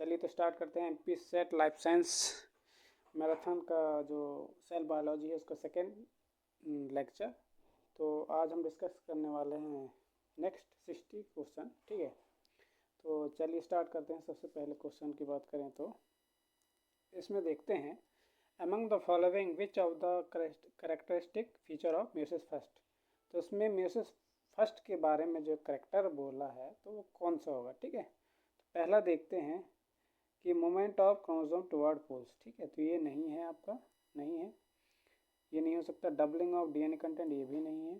चलिए तो स्टार्ट करते हैं MP set life science marathon का जो सेल बायोलॉजी है उसका सेकेंड लेक्चर। तो आज हम डिस्कस करने वाले हैं नेक्स्ट 60 क्वेश्चन। ठीक है, तो चलिए स्टार्ट करते हैं। सबसे पहले क्वेश्चन की बात करें तो इसमें देखते हैं among the following which of the characteristic feature of meiosis first. तो उसमें म्यूसिस फर्स्ट के बारे में जो करेक्टर बोला है तो वो कौन सा होगा। ठीक है, तो पहला देखते हैं कि movement of chromosome toward poles. ठीक है, तो ये नहीं है, आपका नहीं है, ये नहीं हो सकता। डबलिंग ऑफ डीएनए कंटेंट ये भी नहीं है।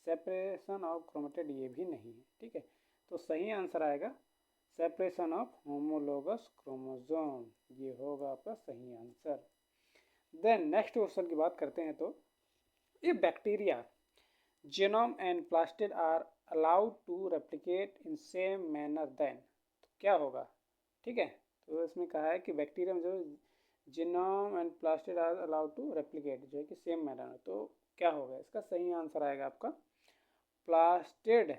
सेपरेशन ऑफ क्रोमेटिड ये भी नहीं है। ठीक है, तो सही आंसर आएगा सेपरेशन ऑफ होमोलोगस क्रोमोसोम, ये होगा आपका सही आंसर। देन नेक्स्ट क्वेश्चन की बात करते हैं तो ये bacteria genome and plastid are allowed to replicate in same manner then, तो क्या होगा। ठीक है, तो इसमें कहा है कि बैक्टीरिया में जो genome and plastid are allowed to replicate, जो है कि सेम मैनर में, तो क्या होगा। इसका सही आंसर आएगा आपका plastid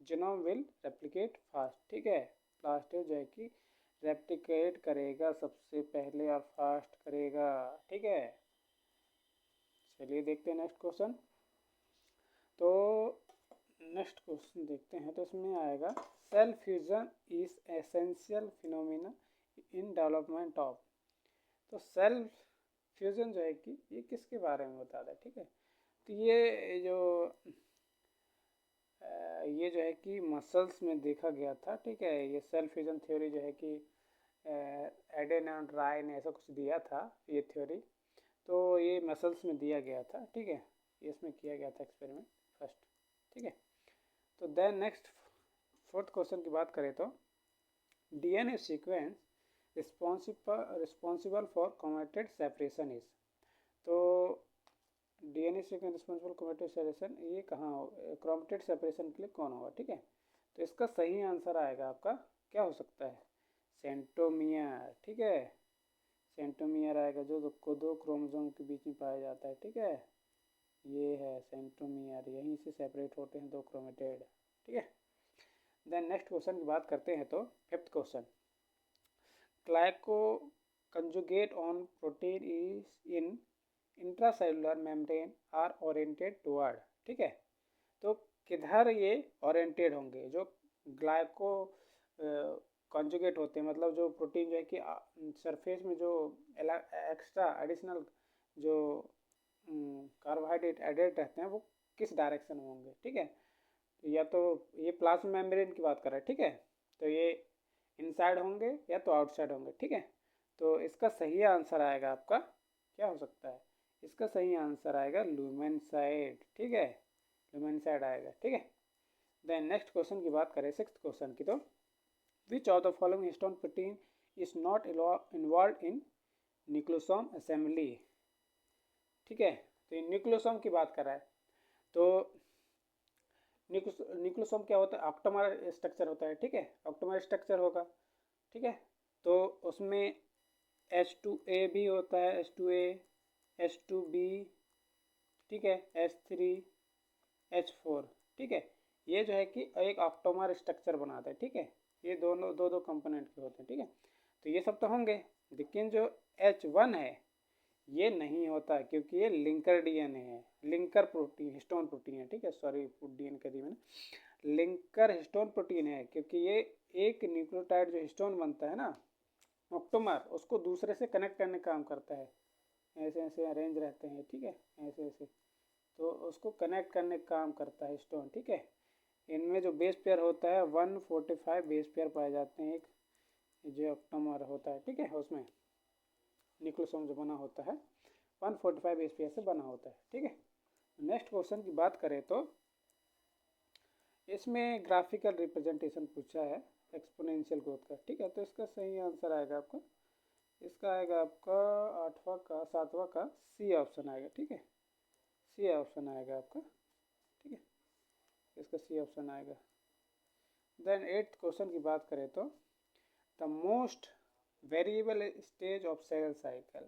genome will replicate fast. ठीक है, प्लास्टिड जो है कि रेप्लिकेट करेगा सबसे पहले और फास्ट करेगा। ठीक है, चलिए देखते हैं नेक्स्ट क्वेश्चन। तो नेक्स्ट क्वेश्चन देखते हैं तो इसमें आएगा cell fusion is essential phenomena in development of. तो सेल फ्यूजन जो है कि ये किसके बारे में बताता है। ठीक है, तो ये जो है कि मसल्स में देखा गया था। ठीक है, ये सेल फ्यूजन थ्योरी जो है कि एडन एंड राय ने ऐसा कुछ दिया था ये थ्योरी, तो ये मसल्स में दिया गया था। ठीक है, ये इसमें किया गया था एक्सपेरिमेंट फर्स्ट। ठीक है, तो देन नेक्स्ट फोर्थ क्वेश्चन की बात करें तो DNA sequence responsible for chromatid separation is. तो DNA sequence responsible chromatid separation, ये कहाँ हो, क्रोमेटिड सेपरेशन के लिए कौन होगा। ठीक है, तो इसका सही आंसर आएगा आपका क्या हो सकता है, सेंट्रोमियर। ठीक है, सेंट्रोमियर आएगा जो दो क्रोमोसोम के बीच में पाया जाता है। ठीक है, ये है सेंट्रोमियर, यहीं से सेपरेट होते हैं दो क्रोमेटिड। ठीक है, देन नेक्स्ट क्वेश्चन की बात करते हैं तो fifth question glycoconjugate on protein is in intracellular membrane are oriented toward. ठीक है, तो किधर ये ओरिएंटेड होंगे, जो ग्लाइको कंजुगेट होते हैं, मतलब जो प्रोटीन जो है कि सरफेस में जो एक्स्ट्रा एडिशनल जो कार्बोहाइड्रेट एडेड रहते हैं वो किस डायरेक्शन में होंगे। ठीक है, या तो ये प्लाज्मा मेम्ब्रेन की बात कर रहा है। ठीक है, तो ये इनसाइड होंगे या तो आउटसाइड होंगे। ठीक है, तो इसका सही आंसर आएगा आपका क्या हो सकता है, इसका सही आंसर आएगा लुमेन साइड। ठीक है, लुमेन साइड आएगा। ठीक है, देन नेक्स्ट क्वेश्चन की बात करें सिक्स्थ क्वेश्चन की तो which of the following histone protein is not involve in nucleosome assembly. ठीक है, तो न्यूक्लियोसोम की बात कर रहा है। तो न्यूक्लियोसोम क्या होता है, ऑक्टोमर स्ट्रक्चर होता है। ठीक है, ऑक्टोमर स्ट्रक्चर होगा। ठीक है, तो उसमें H2A भी होता है, H2A H2B, ठीक है, H3H4। ठीक है, ये जो है कि एक ऑक्टोमर स्ट्रक्चर बनाता है। ठीक है, ये दोनों दो कंपोनेंट के होते हैं। ठीक है, तो ये सब तो होंगे, लेकिन जो H1 है ये नहीं होता क्योंकि ये लिंकर डीएनए है, लिंकर प्रोटीन हिस्टोन प्रोटीन है। ठीक है, सॉरी डीएनए कह दी मैंने, लिंकर हिस्टोन प्रोटीन है, क्योंकि ये एक न्यूक्लियोटाइड जो हिस्टोन बनता है ना ऑक्टोमर, उसको दूसरे से कनेक्ट करने का काम करता है। ऐसे ऐसे अरेंज रहते हैं। ठीक है, ऐसे ऐसे, तो उसको कनेक्ट करने का काम करता है हिस्टोन। ठीक है, इनमें जो बेस पेयर होता है 145 बेस पेयर पाए जाते हैं एक जो ऑक्टोमर होता है। ठीक है, उसमें न्यूक्लियोसोम जो बना होता है 145 बेस पेयर से बना होता है। ठीक है, नेक्स्ट क्वेश्चन की बात करें तो इसमें ग्राफिकल रिप्रेजेंटेशन पूछा है एक्सपोनेंशियल ग्रोथ का। ठीक है, तो इसका सही आंसर आएगा आपका, इसका आएगा आपका सातवां का सी ऑप्शन आएगा। ठीक है, सी ऑप्शन आएगा आपका। ठीक है, इसका सी ऑप्शन आएगा। देन एट्थ क्वेश्चन की बात करें तो the most variable stage of cell cycle.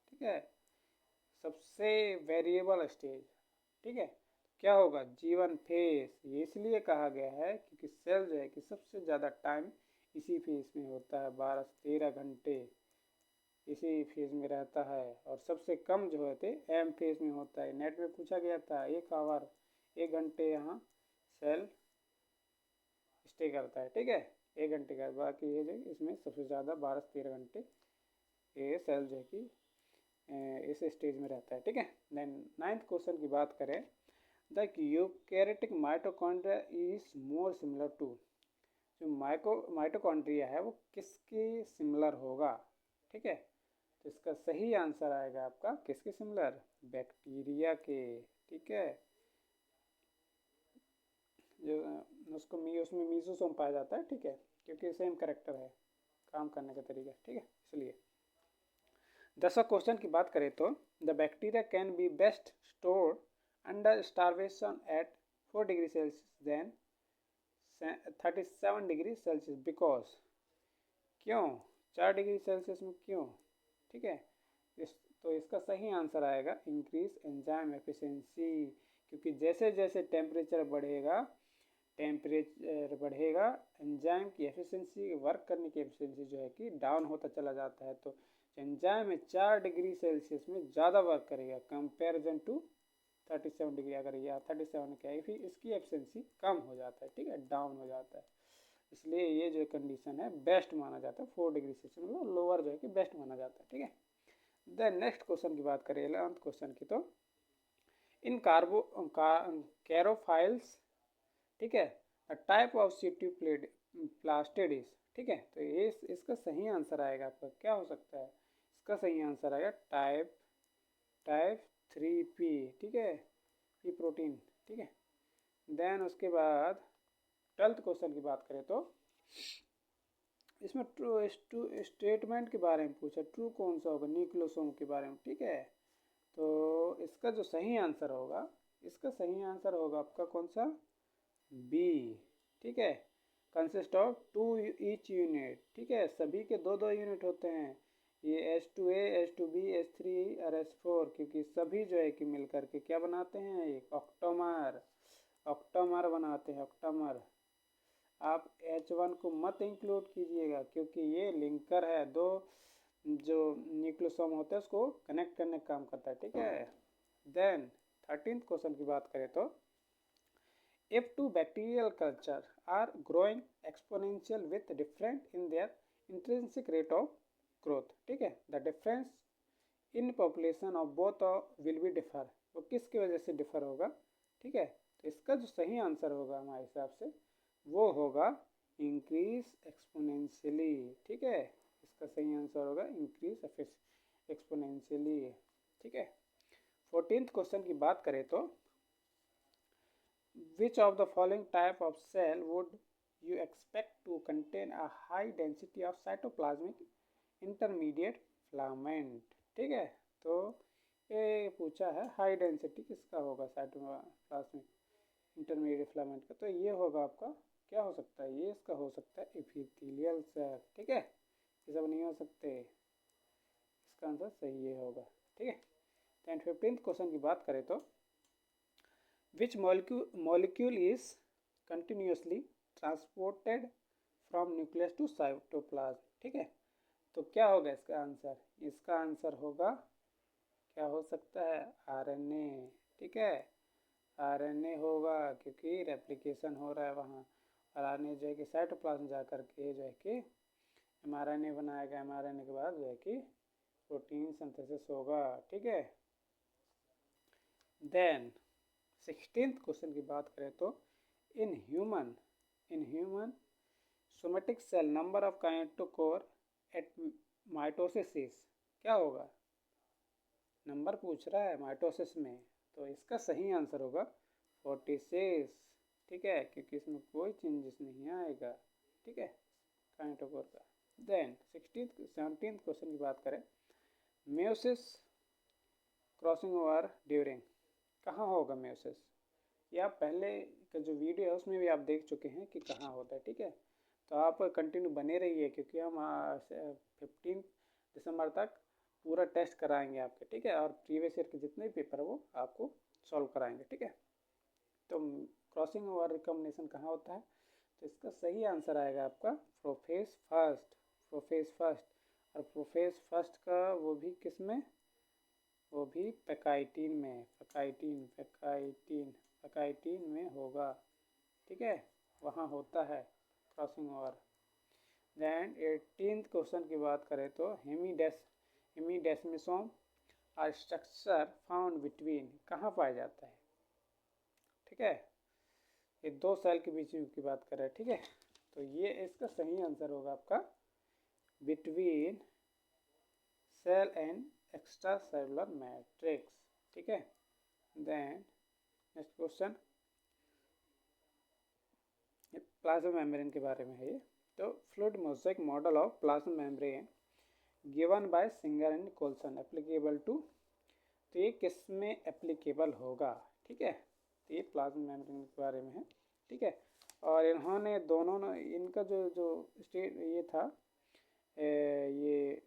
ठीक है, सबसे वेरिएबल स्टेज। ठीक है, क्या होगा, जीवन फेज। ये इसलिए कहा गया है क्योंकि सेल जो है कि सबसे ज़्यादा टाइम इसी फेज में होता है, 12 से 13 घंटे इसी फेज में रहता है। और सबसे कम जो होते एम फेज में होता है। नेट में पूछा गया था 1 आवर 1 घंटे यहाँ सेल स्टे करता है, ठीक है, 1 घंटे का। बाकी ये जो इसमें सबसे ज़्यादा 12 से 13 घंटे ये सेल जो है कि इस स्टेज में रहता है, ठीक है। देन 9th क्वेश्चन की बात करें, the eukaryotic mitochondria is more similar to, जो माइटोकॉन्ड्रिया है वो किसके सिमिलर होगा, ठीक है। तो इसका सही आंसर आएगा आपका किसके सिमिलर, बैक्टीरिया के, ठीक है। जो उसमें मीजोसोम पाया जाता है, ठीक है, क्योंकि सेम कैरेक्टर है, काम करने का तरीका, ठीक है, इसलिए। 10वां क्वेश्चन की बात करें तो, the bacteria can be best stored under starvation at 4 degree Celsius then 37 degree Celsius because, क्यों 4 डिग्री सेल्सियस में क्यों, ठीक है। तो इसका सही आंसर आएगा इंक्रीज एंजाइम एफिशिएंसी, क्योंकि जैसे जैसे टेम्परेचर बढ़ेगा एंजाइम की एफिशिएंसी, वर्क करने की एफिशिएंसी जो है कि डाउन होता चला जाता है। तो एंजाइम में 4 डिग्री सेल्सियस में ज़्यादा वर्क करेगा कंपेरिजन टू 37 डिग्री, अगर यह 37 क्या है फिर इसकी एफिशिएंसी कम हो जाता है, ठीक है, डाउन हो जाता है। इसलिए ये जो कंडीशन है बेस्ट माना जाता है, 4 डिग्री सेल्सियस मतलब लोअर जो है कि बेस्ट माना जाता है, ठीक है। देन नेक्स्ट क्वेश्चन की बात करें 11th क्वेश्चन की, तो इन कैरोफाइल्स, ठीक है, टाइप ऑफ सिट्यूप्लास्टिड्स, ठीक है। तो ये इसका सही आंसर आएगा आपका क्या हो सकता है, इसका सही आंसर आएगा टाइप 3P, ठीक है, पी प्रोटीन, ठीक है। देन उसके बाद 12th क्वेश्चन की बात करें तो इसमें ट्रू स्टेटमेंट के बारे में पूछा, ट्रू कौन सा होगा, न्यूक्लियोसोम के बारे में, ठीक है। तो इसका जो सही आंसर होगा, इसका सही आंसर होगा आपका कौन सा, बी, ठीक है। कंसिस्ट ऑफ 2 ईच यूनिट, ठीक है, सभी के 2-2 यूनिट होते हैं, ये H2A H2B H3 और H4, क्योंकि सभी जो है कि मिलकर के क्या बनाते हैं, एक ऑक्टोमर बनाते हैं, ऑक्टोमर। आप H1 को मत इंक्लूड कीजिएगा क्योंकि ये लिंकर है, दो जो न्यूक्लियोसोम होता है उसको कनेक्ट करने का काम करता है, ठीक है। देन 13th क्वेश्चन की बात करें तो, if two bacterial culture are growing exponential with different in their intrinsic rate of growth, ठीक है, the difference in population of both will be differ, वो किसकी वजह से डिफर होगा, ठीक है। तो इसका जो सही आंसर होगा हमारे हिसाब से वो होगा इंक्रीज एक्सपोनेंशियली, ठीक है, इसका सही आंसर होगा इंक्रीज एक्सपोनेंशियली, ठीक है। 14th क्वेश्चन की बात करें तो, which of the following type of cell would you expect to contain a high density of cytoplasmic intermediate filament, ठीक है। तो ये पूछा है हाई डेंसिटी किसका होगा साइटोप्लाज्मिक इंटरमीडिएट फिलामेंट का, तो ये होगा आपका क्या हो सकता है, ये इसका हो सकता है एपिथेलियल सेल, ठीक है, ये सब नहीं हो सकते, इसका आंसर सही ये होगा, ठीक है। देन 15th क्वेश्चन की बात करें तो, which molecule is continuously transported from nucleus to cytoplasm, ठीक है। तो क्या होगा इसका आंसर, इसका आंसर होगा क्या हो सकता है, आरएनए, ठीक है, आरएनए होगा क्योंकि रेप्लिकेशन हो रहा है वहाँ, और आरएनए जो है कि साइटोप्लाज्म जा करके जो है कि एमआरएनए बनाएगा, एमआरएनए के बाद जो है कि प्रोटीन सिंथेसिस होगा, ठीक है। देन 16th क्वेश्चन की बात करें तो, in human somatic cell number of kinetochore at mitosis is, क्या होगा, नंबर पूछ रहा है माइटोसिस में, तो इसका सही आंसर होगा 46, ठीक है, क्योंकि इसमें कोई चेंजेस नहीं आएगा, ठीक है, काइनेटोकोर का। देन 17th क्वेश्चन की बात करें, मेयोसिस क्रॉसिंग ओवर ड्यूरिंग, कहाँ होगा मेयोसिस, ये आप पहले का जो वीडियो है उसमें भी आप देख चुके हैं कि कहाँ होता है, ठीक है। तो आप कंटिन्यू बने रहिए क्योंकि हम 15 दिसंबर तक पूरा टेस्ट कराएंगे आपके, ठीक है, और प्रीवियस ईयर के जितने भी पेपर है वो आपको सॉल्व कराएंगे, ठीक है। तो क्रॉसिंग ओवर रिकॉम्बिनेशन कहाँ होता है, तो इसका सही आंसर आएगा आपका प्रोफेज फर्स्ट, प्रोफेज फर्स्ट। और प्रोफेज फर्स्ट का वो भी किस में, वो भी पैकाइटीन में, पैकाइटीन पैकाइटीन पैकाइटीन में होगा, ठीक है, वहाँ होता है crossing over. Then 18th question की बात करें तो हेमीडेस्मिसोम और स्ट्रक्चर फाउंड बिटवीन कहाँ पाया जाता है, ठीक है, ये दो सेल के बीच की बात कर रहे हैं, ठीक है। तो ये इसका सही आंसर होगा आपका between cell and extracellular matrix, ठीक है। Then next question plasma membrane के बारे में है ये। तो fluid mosaic model of plasma membrane given by Singer and Nicolson applicable to, तो ये किस में एप्लीकेबल होगा, ठीक है। तो ये प्लाज्मा मेम्ब्रेन के बारे में है, ठीक है। और इन्होंने दोनों ने इनका जो जो स्टेट ये था ये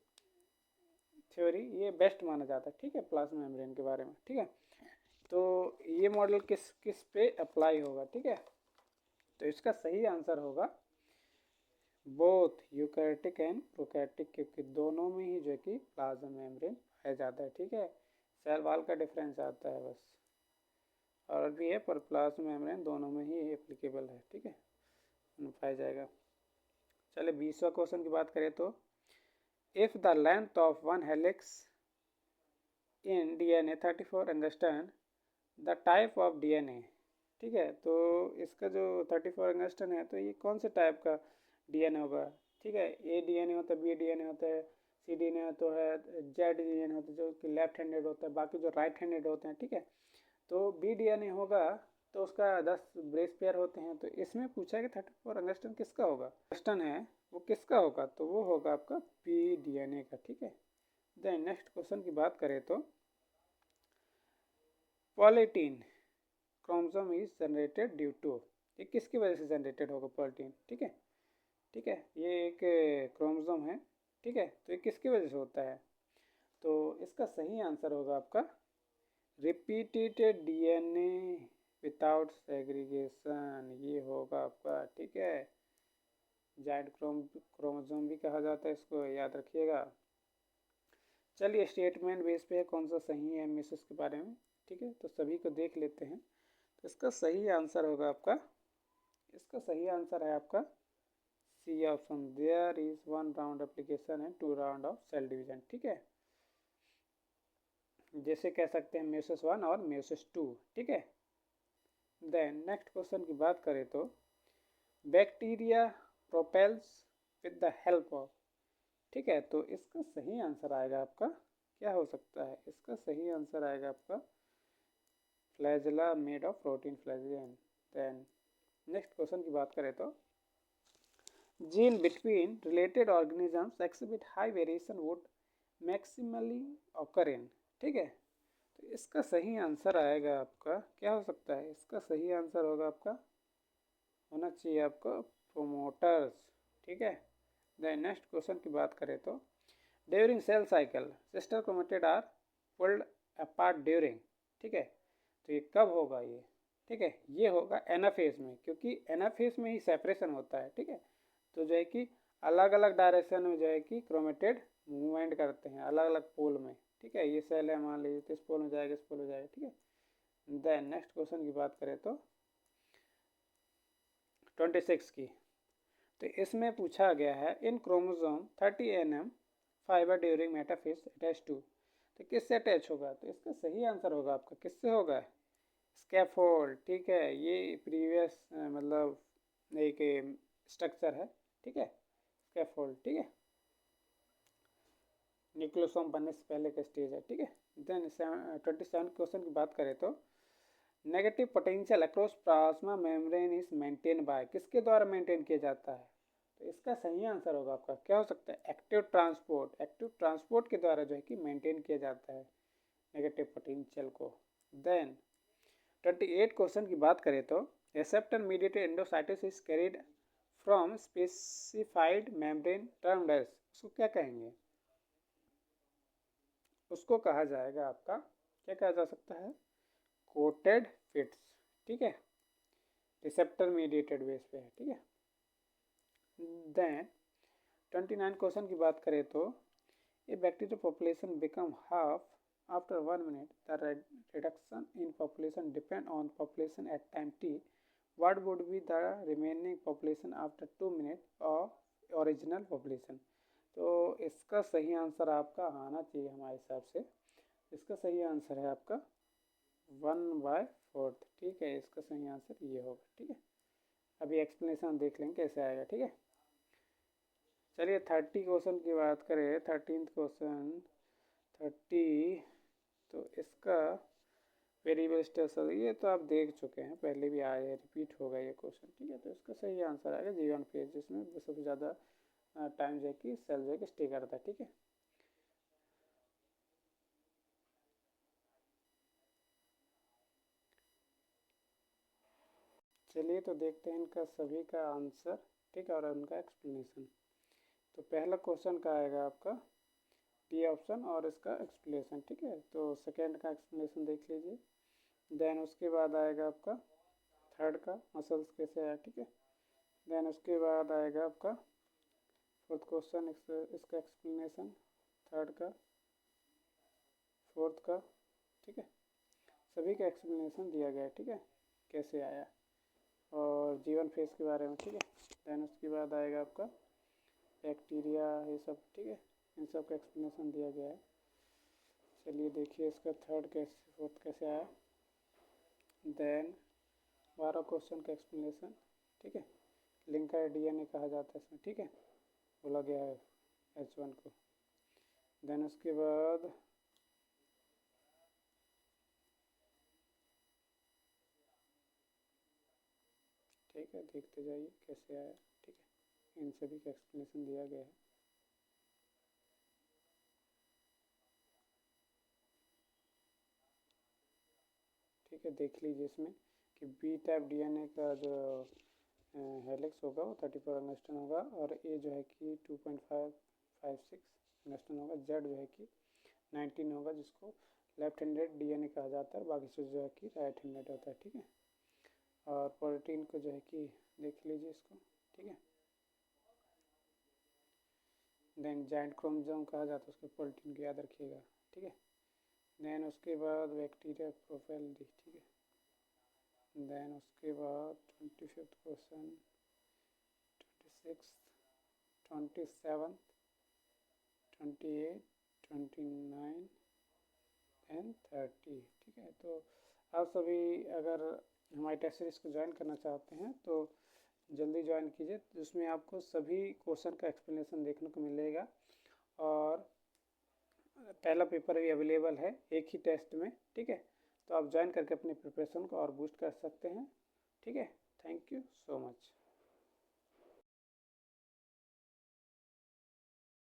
थ्योरी ये बेस्ट माना जाता है, ठीक है, प्लाज्मा मेम्ब्रेन के बारे में, ठीक है। तो ये मॉडल किस किस पे अप्लाई होगा, ठीक है। तो इसका सही आंसर होगा बोथ यूकैरियोटिक एंड प्रोकैरियोटिक, क्योंकि दोनों में ही जो है कि प्लाज्मा मेम्ब्रेन पाया जाता है, ठीक है। सेल वॉल का डिफरेंस आता है बस, और भी है, पर प्लाज्मा मेम्ब्रेन दोनों में ही एप्लीकेबल है, ठीक है, पाया जाएगा। चलिए 20वां क्वेश्चन की बात करें तो if the length of one helix in DNA 34 angstrom the type of DNA, ठीक है। तो इसका जो 34 एंगस्ट्रम है, तो ये कौन से टाइप का DNA होगा, ठीक है। A DNA होता है, B DNA होता है, C DNA तो है, Z DNA होता है जो कि लेफ्ट हैंडेड होता है, बाकी जो राइट हैंडेड होते हैं, ठीक है। तो B DNA होगा तो उसका 10 ब्रेस पेयर होते हैं। तो इसमें पूछा कि 34 एंगस्ट्रम किसका होगा, एंगस्ट्रम है वो किसका होगा, तो वो होगा आपका P DNA का, ठीक है। देन नेक्स्ट क्वेश्चन की बात करें तो polytene chromosome is generated due to, ये किसकी वजह से जनरेटेड होगा पॉलीटीन, ठीक है, ठीक है। ये एक क्रोमोसोम है, ठीक है। तो ये किसकी वजह से होता है, तो इसका सही आंसर होगा आपका रिपीटेड DNA विदाउट सेग्रीगेशन, ये होगा आपका, ठीक है। जॉइंट क्रोमोसोम भी कहा जाता है इसको, याद रखिएगा। चलिए स्टेटमेंट बेस पे कौन सा सही है मिसेस के बारे में, ठीक है, तो सभी को देख लेते हैं। तो इसका सही आंसर होगा आपका, इसका सही आंसर है आपका C option, there is 1 round application and 2 round of cell division, ठीक है। जैसे कह सकते हैं म्यूसिस 1 और म्यूसिस 2, ठीक है। देन नेक्स्ट क्वेश्चन की बात करें तो bacteria propels with the help of, ठीक है। तो इसका सही आंसर आएगा आपका क्या हो सकता है, इसका सही आंसर आएगा आपका flagella made of protein flagellin. Then next question की बात करें तो gene between related organisms exhibit high variation would maximally occur in, ठीक है। तो इसका सही आंसर आएगा आपका क्या हो सकता है, इसका सही आंसर होगा आपका होना चाहिए आपको प्रोमोटर्स, ठीक है। देन नेक्स्ट क्वेश्चन की बात करें तो during cell cycle sister chromatid are pulled apart during, ठीक है। तो ये कब होगा ये, ठीक है, ये होगा एनाफेज में, क्योंकि एनाफेज में ही सेपरेशन होता है, ठीक है। तो जो है कि अलग अलग डायरेक्शन में जो है कि क्रोमेटिड मूवमेंट करते हैं अलग अलग पोल में, ठीक है। ये सेल है मान लीजिए, तो इस पोल में जाएगा, इस पोल में जाएगा, ठीक है। देन नेक्स्ट क्वेश्चन की बात करें तो 26 की, तो इसमें पूछा गया है in chromosome 30 nm fibre during metaphase attach to, तो किससे अटैच होगा, तो इसका सही आंसर होगा आपका किससे होगा, स्कैफोल्ड, ठीक है। ये प्रीवियस मतलब एक स्ट्रक्चर है, ठीक है, स्कैफोल्ड, ठीक है, न्यूक्लियोसोम बनने से पहले का स्टेज है, ठीक है। देन 27 क्वेश्चन की बात करें तो negative potential across plasma membrane is maintain by, किसके द्वारा मेंटेन किया जाता है, तो इसका सही आंसर होगा आपका क्या हो सकता है एक्टिव ट्रांसपोर्ट, एक्टिव ट्रांसपोर्ट के द्वारा जो है कि मेंटेन किया जाता है नेगेटिव पोटेंशियल को। देन 28 क्वेश्चन की बात करें तो receptor mediated endocytosis is carried from specified membrane termed as, उसको क्या कहेंगे, उसको कहा जाएगा आपका क्या कहा जा सकता है कोटेड फिट्स, ठीक है, रिसेप्टर मीडिएटेड बेस पे है, ठीक है। देन 29 क्वेश्चन की बात करें तो ए bacterial population become half after 1 minute the reduction in population depend on population at time t what would be the remaining population after 2 minutes of original population। तो इसका सही आंसर आपका आना चाहिए हमारे हिसाब से। इसका सही आंसर है आपका 1/4। ठीक है, इसका सही आंसर ये होगा। ठीक है, अभी एक्सप्लेनेशन देख लेंगे कैसे आएगा। ठीक है, चलिए 30 क्वेश्चन की बात करें। 13th क्वेश्चन 30, तो इसका वेरिएबल स्टेशन ये तो आप देख चुके हैं, पहले भी आया है, रिपीट होगा ये क्वेश्चन। ठीक है, तो इसका सही आंसर आएगा G1 फेज, जिसमें सबसे ज़्यादा टाइम जो है कि सेल जो है कि स्टे करता है। ठीक है, चलिए तो देखते हैं इनका सभी का आंसर। ठीक है, और उनका एक्सप्लेनेशन। तो पहला क्वेश्चन का आएगा आपका डी ऑप्शन और इसका एक्सप्लेनेशन। ठीक है, तो सेकेंड का एक्सप्लेनेशन देख लीजिए। देन उसके बाद आएगा आपका थर्ड का मसल्स कैसे आया। ठीक है, देन उसके बाद आएगा आपका फोर्थ क्वेश्चन, इसका एक्सप्लेनेशन, थर्ड का, फोर्थ का। ठीक है, सभी का एक्सप्लेनेशन दिया गया है। ठीक है, कैसे आया और जीवन फेस के बारे में। ठीक है, देन उसके बाद आएगा आपका बैक्टीरिया, ये सब। ठीक है, इन सब का एक्सप्लेनेशन दिया गया है। चलिए देखिए इसका थर्ड कैसे, फोर्थ कैसे आया। देन 12 क्वेश्चन का एक्सप्लेनेशन। ठीक है, लिंकर डीएनए कहा जाता है इसमें। ठीक है, बोला गया है H1 को। देन उसके बाद ठीक है, देखते जाइए कैसे आया। ठीक है, इन सभी का एक्सप्लेनेशन दिया गया है। ठीक है, देख लीजिए इसमें कि बी टाइप डीएनए का जो हेलिक्स होगा वो 34 अंगस्टन होगा, और ए जो है कि 2.556 अंगस्टन होगा। जेड जो है कि 19 होगा, जिसको लेफ्ट हैंडेड डीएनए कहा जाता है, बाकी से जो है कि राइट हैंडेड होता है। ठीक है, और प्रोटीन को जो है कि देख लीजिए इसको। ठीक है, देन जॉइंट क्रोमोसोम कहा जाता है उसको, प्रोटीन को याद रखिएगा। ठीक है, देन उसके बाद बैक्टीरिया प्रोफाइल दी। ठीक है, देन उसके बाद 25th question, 26th, 27th, 28, 29 and 30। ठीक है, तो आप सभी अगर हमारी टेस्ट सीरीज़ को ज्वाइन करना चाहते हैं तो जल्दी ज्वाइन कीजिए, जिसमें आपको सभी क्वेश्चन का एक्सप्लेनेशन देखने को मिलेगा, और पहला पेपर भी अवेलेबल है एक ही टेस्ट में। ठीक है, तो आप ज्वाइन करके अपनी प्रिपरेशन को और बूस्ट कर सकते हैं। ठीक है, थैंक यू सो मच।